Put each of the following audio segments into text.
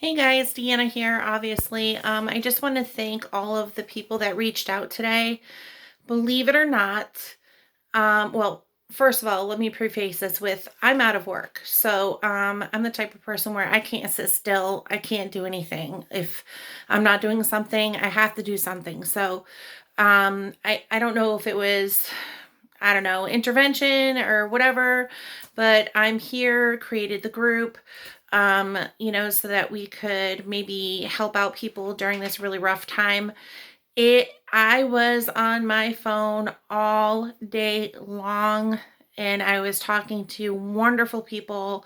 Hey guys, Deanna here, obviously. I just want to thank all of the people that reached out today. Believe it or not, first of all, let me preface this with I'm out of work. So I'm the type of person where I can't sit still. I can't do anything. If I'm not doing something, I have to do something. So I don't know if it was, I don't know, intervention or whatever, but I'm here, created the group, so that we could maybe help out people during this really rough time. I was on my phone all day long and I was talking to wonderful people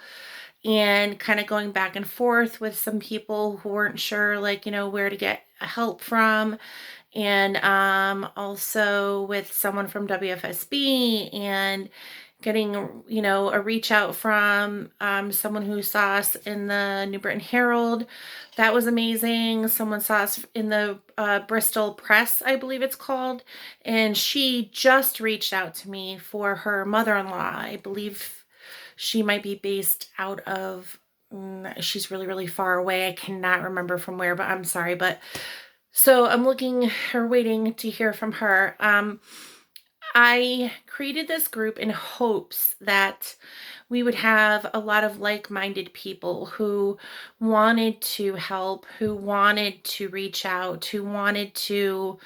and kind of going back and forth with some people who weren't sure, like, where to get help from, and also with someone from WFSB, and getting a reach out from someone who saw us in the New Britain Herald. That was amazing. Someone saw us in the Bristol Press, I believe it's called, and she just reached out to me for her mother-in-law. I believe she might be based out of she's really, really far away. I cannot remember from where, but I'm sorry. But so I'm looking or waiting to hear from her. I created this group in hopes that we would have a lot of like-minded people who wanted to help, who wanted to reach out, who wanted to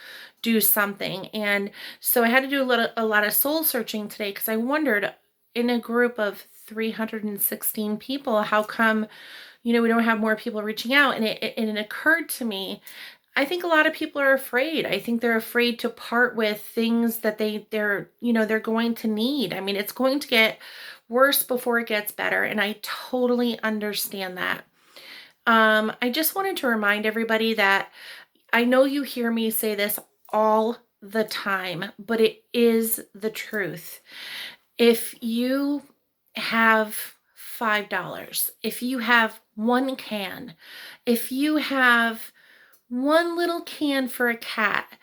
do something. And so I had to do a lot of soul searching today because I wondered, in a group of 316 people, how come, we don't have more people reaching out? And it occurred to me, I think a lot of people are afraid. I think they're afraid to part with things that they're going to need. I mean, it's going to get worse before it gets better, and I totally understand that. I just wanted to remind everybody that I know you hear me say this all the time, but it is the truth. If you have $5, if you have one can, if you have one little can for a cat,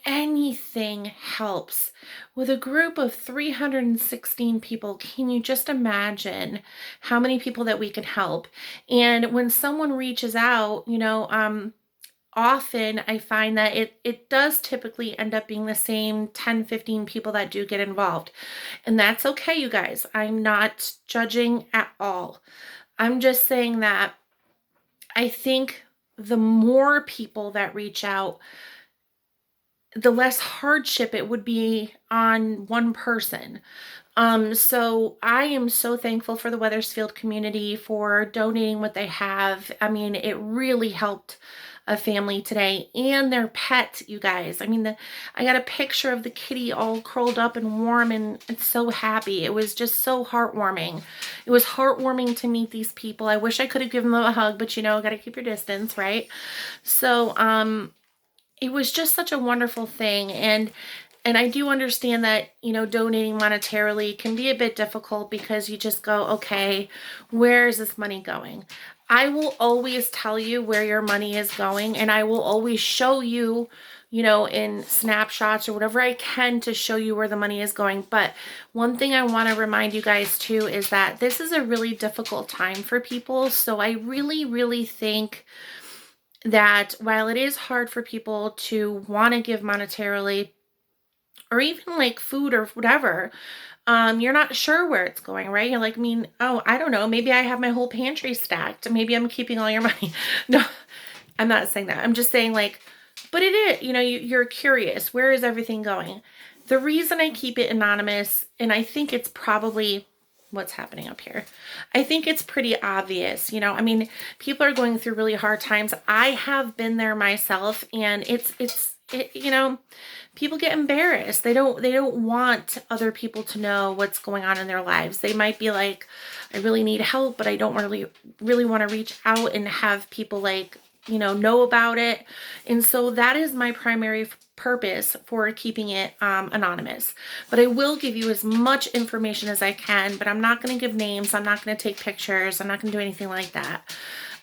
anything helps. With a group of 316 people, can you just imagine how many people that we can help? And when someone reaches out, often I find that it does typically end up being the same 10, 15 people that do get involved. And that's okay, you guys. I'm not judging at all. I'm just saying that I think the more people that reach out, the less hardship it would be on one person. So I am so thankful for the Weathersfield community for donating what they have. I mean, it really helped a family today and their pet, you guys. I mean, I got a picture of the kitty all curled up and warm and it's so happy. It was just so heartwarming. It was heartwarming to meet these people. I wish I could have given them a hug, but got to keep your distance, right? So it was just such a wonderful thing. And I do understand that, donating monetarily can be a bit difficult because you just go, okay, where is this money going? I will always tell you where your money is going, and I will always show you, in snapshots or whatever I can to show you where the money is going. But one thing I want to remind you guys too is that this is a really difficult time for people. So I really, really think that while it is hard for people to want to give monetarily, or even like food or whatever, you're not sure where it's going, right? You're like, oh, I don't know, maybe I have my whole pantry stacked, maybe I'm keeping all your money. No, I'm not saying that. I'm just saying, like, but it is, you're curious, where is everything going? The reason I keep it anonymous, and I think it's probably what's happening up here, I think it's pretty obvious. I mean, people are going through really hard times. I have been there myself, and people get embarrassed. They don't want other people to know what's going on in their lives. They might be like, I really need help, but I don't really want to reach out and have people, like, know about it. And so that is my primary purpose for keeping it anonymous. But I will give you as much information as I can, but I'm not going to give names. I'm not going to take pictures. I'm not going to do anything like that.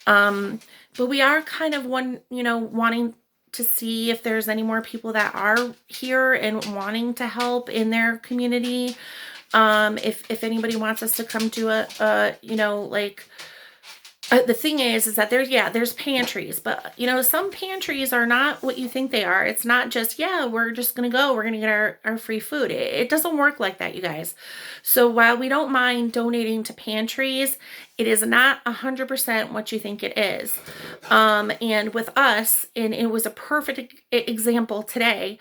But we are kind of wanting to see if there's any more people that are here and wanting to help in their community. If anybody wants us to come to like The thing is that there's pantries, but some pantries are not what you think they are. It's not just, yeah, we're just gonna go, we're gonna get our free food. It doesn't work like that, you guys. So while we don't mind donating to pantries, it is not 100% what you think it is. And with us, and it was a perfect example today,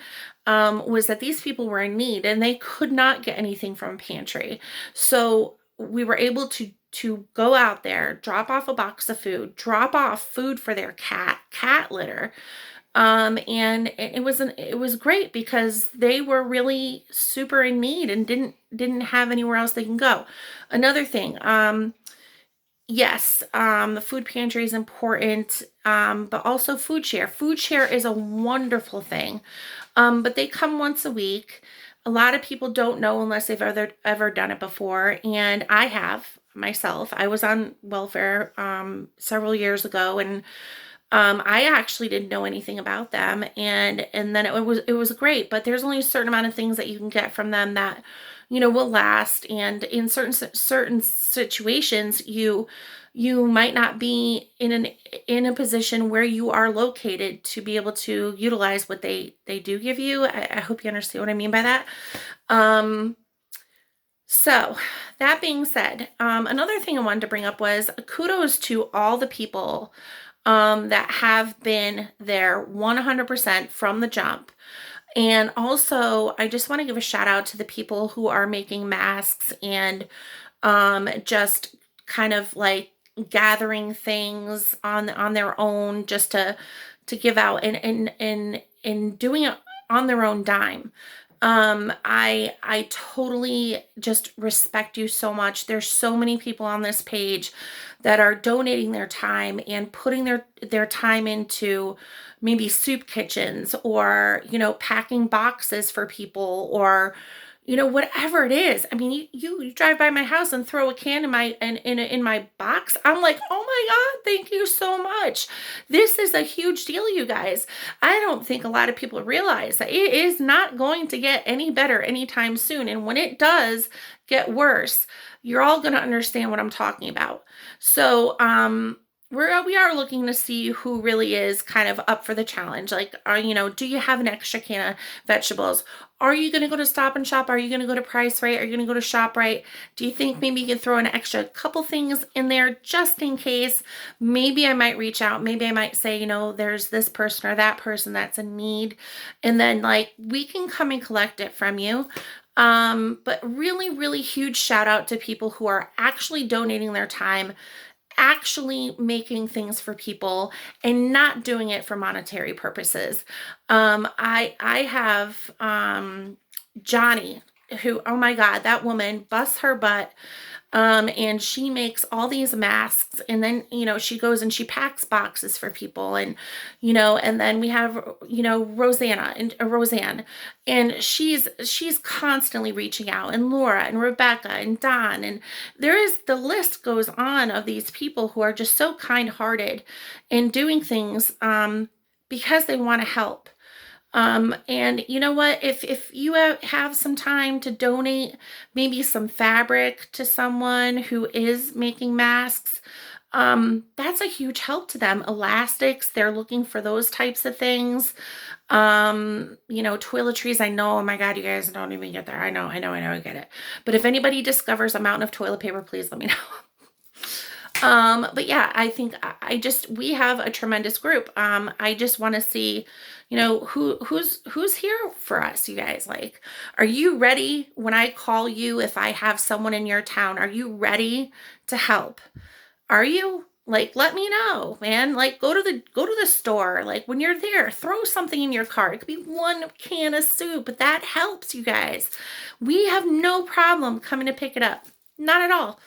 was that these people were in need and they could not get anything from a pantry. So we were able to go out there, drop off a box of food, drop off food for their cat litter. And it was great because they were really super in need and didn't have anywhere else they can go. Another thing, yes, the food pantry is important, but also food share. Food share is a wonderful thing, but they come once a week. A lot of people don't know unless they've ever done it before, and I have myself. I was on welfare several years ago, and I actually didn't know anything about them, and then it was great. But there's only a certain amount of things that you can get from them that will last, and in certain situations, you might not be in a position where you are located to be able to utilize what they do give you. I hope you understand what I mean by that. Um, so that being said, another thing I wanted to bring up was kudos to all the people that have been there 100% from the jump. And also, I just want to give a shout out to the people who are making masks and just kind of like gathering things on their own just to give out and doing it on their own dime. I totally just respect you so much. There's so many people on this page that are donating their time and putting their time into maybe soup kitchens, or packing boxes for people, or whatever it is. I mean, you drive by my house and throw a can in my box. I'm like, oh my God, thank you so much. This is a huge deal, you guys. I don't think a lot of people realize that it is not going to get any better anytime soon. And when it does get worse, you're all going to understand what I'm talking about. So, we are looking to see who really is kind of up for the challenge. Like, do you have an extra can of vegetables? Are you going to go to Stop and Shop? Are you going to go to Price Right? Are you going to go to ShopRite? Do you think maybe you can throw an extra couple things in there just in case? Maybe I might reach out. Maybe I might say, there's this person or that person that's in need. And then like we can come and collect it from you. But really, really huge shout out to people who are actually donating their time, actually making things for people, and not doing it for monetary purposes. I have Johnny, who, oh my God, that woman busts her butt. And she makes all these masks, and then she goes and she packs boxes for people, and then we have Roseanne, and she's constantly reaching out, and Laura and Rebecca and Don, and the list goes on of these people who are just so kind-hearted and doing things because they want to help. And you know what? If you have some time to donate maybe some fabric to someone who is making masks, that's a huge help to them. Elastics, they're looking for those types of things. Toiletries, I know, oh my God, you guys don't even get there. I get it. But if anybody discovers a mountain of toilet paper, please let me know. But yeah, I think we have a tremendous group. I just want to see, who's here for us, you guys. Like, are you ready when I call you? If I have someone in your town, are you ready to help? Are you? Like, let me know, man. Like, go to the store. Like, when you're there, throw something in your cart. It could be one can of soup, but that helps, you guys. We have no problem coming to pick it up. Not at all.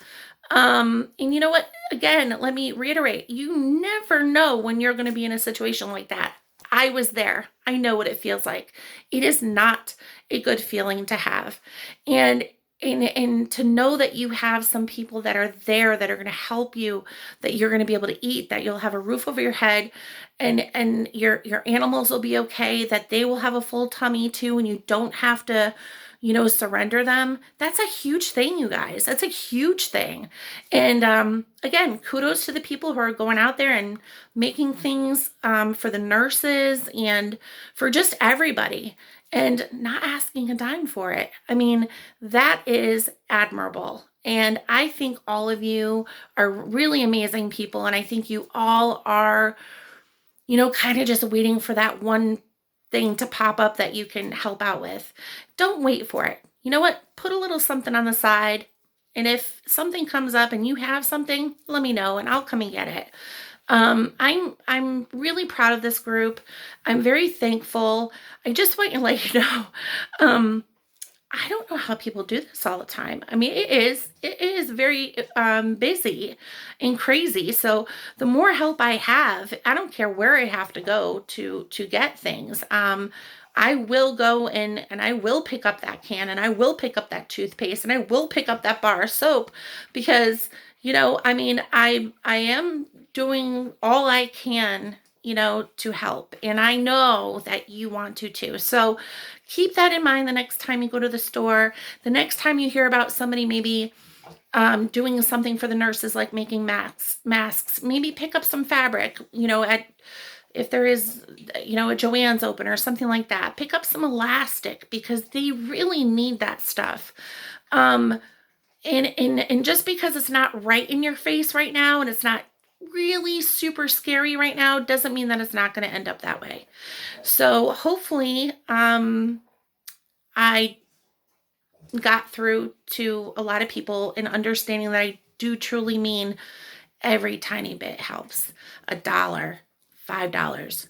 And you know what? Again, let me reiterate, you never know when you're going to be in a situation like that. I was there. I know what it feels like. It is not a good feeling to have. And to know that you have some people that are there that are going to help you, that you're going to be able to eat, that you'll have a roof over your head, and your animals will be okay, that they will have a full tummy too, and you don't have to surrender them. That's a huge thing, you guys. That's a huge thing. And again, kudos to the people who are going out there and making things for the nurses and for just everybody and not asking a dime for it. I mean, that is admirable. And I think all of you are really amazing people. And I think you all are, kind of just waiting for that one thing to pop up that you can help out with. Don't wait for it. You know what? Put a little something on the side. And if something comes up and you have something, let me know and I'll come and get it. I'm really proud of this group. I'm very thankful. I just want to let you know, I don't know how people do this all the time. I mean, it is very busy and crazy. So the more help I have, I don't care where I have to go to get things. I will go and I will pick up that can and I will pick up that toothpaste and I will pick up that bar of soap because, I mean, I am doing all I can, to help. And I know that you want to too. So keep that in mind the next time you go to the store, the next time you hear about somebody maybe doing something for the nurses, like making masks, maybe pick up some fabric, if there is, a Joann's open or something like that, pick up some elastic because they really need that stuff. And just because it's not right in your face right now and it's not really super scary right now doesn't mean that it's not going to end up that way. So hopefully I got through to a lot of people in understanding that I do truly mean every tiny bit helps. $1, $5,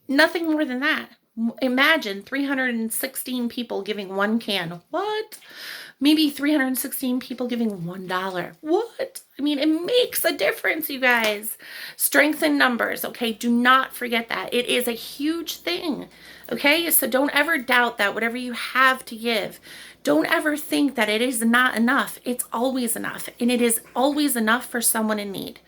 nothing more than that. Imagine 316 people giving one can. What? Maybe 316 people giving $1. What? I mean, it makes a difference, you guys. Strength in numbers, okay? Do not forget that. It is a huge thing, okay? So don't ever doubt that whatever you have to give. Don't ever think that it is not enough. It's always enough, and it is always enough for someone in need.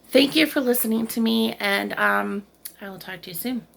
Thank you for listening to me, and I will talk to you soon.